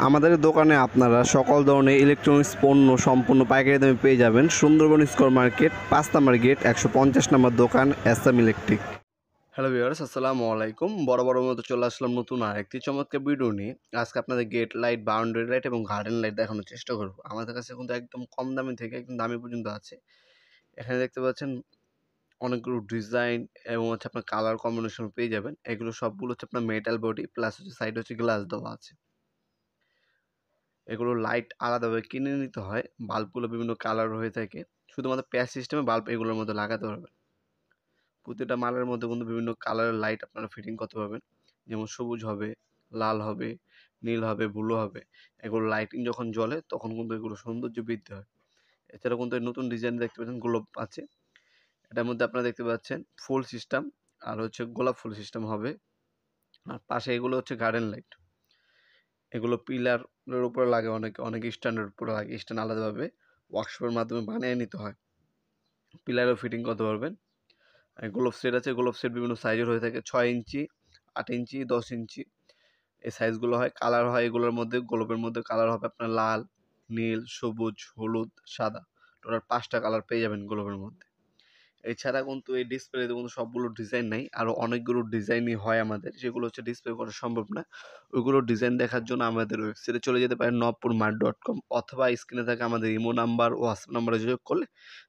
আমাদের দোকানে আপনারা সকল ধরনের ইলেকট্রনিক্স পণ্য সম্পূর্ণ পাইকারি দামে পেয়ে যাবেন। সুন্দরবন স্কয়ার মার্কেট ৫ নম্বর গেট ১৫০ নম্বর দোকান এসএম ইলেকট্রিক। হ্যালো ভিউয়ার্স, আসসালামু আলাইকুম। বড় মতো চলে আসলাম নতুন আরেকটি চমৎকার ভিডিও নিয়ে। আজকে আপনাদের গেট লাইট, বাউন্ডারি লাইট এবং গার্ডেন লাইট দেখানোর চেষ্টা করব। আমাদের কাছে কিন্তু একদম কম দামি থেকে একদম দামি পর্যন্ত আছে। এখানে দেখতে পাচ্ছেন অনেকগুলো ডিজাইন এবং আপনার কালার কম্বিনেশন পেয়ে যাবেন। এগুলো সবগুলো আপনার মেটাল বডি প্লাস সাইডে গ্লাস দেওয়া আছে। এগুলো লাইট আলাদাভাবে কিনে নিতে হয়। বাল্বগুলো বিভিন্ন কালার হয়ে থাকে। শুধুমাত্র প্যাচ সিস্টেমে বাল্ব এগুলোর মধ্যে লাগাতে পারবেন। প্রতিটা মালের মধ্যে কিন্তু বিভিন্ন কালারের লাইট আপনারা ফিটিং করতে পারবেন। যেমন সবুজ হবে, লাল হবে, নীল হবে, ব্লু হবে। এগুলো লাইটিং যখন জ্বলে তখন কিন্তু এগুলো সৌন্দর্য বৃদ্ধি হয়। এছাড়াও কিন্তু নতুন ডিজাইন দেখতে পাচ্ছেন গ্লোব আছে। এটার মধ্যে আপনারা দেখতে পাচ্ছেন ফুল সিস্টেম আর গোলাপ ফুল সিস্টেম হবে। আর পাশে এগুলো গার্ডেন লাইট। এগুলো পিলারের উপরে লাগে, অনেক স্ট্যান্ডের উপরে লাগে। স্ট্যান্ড আলাদাভাবে ওয়ার্কশপের মাধ্যমে বানিয়ে নিতে হয়। পিলারও ফিটিং করতে পারবেন। গ্লোব সেট আছে। গ্লোব সেট বিভিন্ন সাইজের হয়ে থাকে। 6 ইঞ্চি, 8 ইঞ্চি, 10 ইঞ্চি এই সাইজগুলো হয়। কালার হয় এগুলোর মধ্যে। গ্লোবের মধ্যে কালার হবে আপনার লাল, নীল, সবুজ, হলুদ, সাদা। টোটাল 5টা কালার পেয়ে যাবেন গ্লোবের মধ্যে। এছাড়া কিন্তু এই ডিসপ্লেতে কিন্তু সবগুলো ডিজাইন নাই। আরও অনেকগুলো ডিজাইনই হয় আমাদের, যেগুলো ডিসপ্লে করা সম্ভব না। ওইগুলো ডিজাইন দেখার জন্য আমাদের ওয়েবসাইটে চলে যেতে পারেন nopurmart.com, অথবা স্ক্রিনে থাকা আমাদের ইমো নাম্বার ও হোয়াটসঅ্যাপ নাম্বারে যোগাযোগ করলে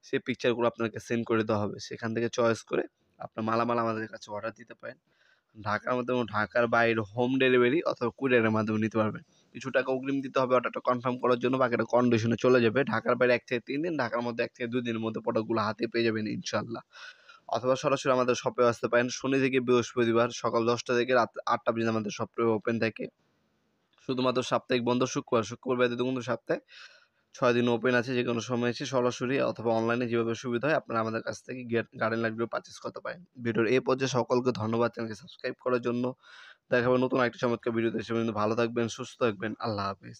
সেই পিকচারগুলো আপনাকে সেন্ড করে দেওয়া হবে। সেখান থেকে চয়েস করে আপনার মালামাল আমাদের কাছে অর্ডার দিতে পারেন। ঢাকার মধ্যে এবং ঢাকার বাইরে হোম ডেলিভারি অথবা কুরিয়ারের মাধ্যমে নিতে পারবেন। কিছু টাকা অগ্রিম দিতে হবে অর্ডারটা কনফার্ম করার জন্য, বাকিটা কন্ডিশনে চলে যাবে। ঢাকার বাইরে 1 থেকে 3 দিন, ঢাকার মধ্যে 1 থেকে 2 দিনের মধ্যে প্রোডাক্টগুলো হাতে পেয়ে যাবেন ইনশাআল্লাহ। অথবা সরাসরি আমাদের শপে আসতে পারেন। শনি থেকে বৃহস্পতিবার সকাল 10টা থেকে রাত 8টা পর্যন্ত আমাদের শপ ওপেন থাকে। শুধুমাত্র সাপ্তাহিক বন্ধ শুক্রবার ব্যতীত কিন্তু সপ্তাহে 6 দিন ওপেন আছে। যেকোনো সময় এসে সরাসরি অথবা অনলাইনে যেভাবে সুবিধা হয় আপনারা আমাদের কাছ থেকে গার্ডেন লাইটগুলো পারচেজ করতে পারেন। ভিডিওর এই পর্যায়ে সকলকে ধন্যবাদ চ্যানেলকে সাবস্ক্রাইব করার জন্য। দেখা হবে নতুন আরেকটি চমৎকার ভিডিওতে। সে পর্যন্ত ভালো থাকবেন, সুস্থ থাকবেন। আল্লাহ হাফেজ।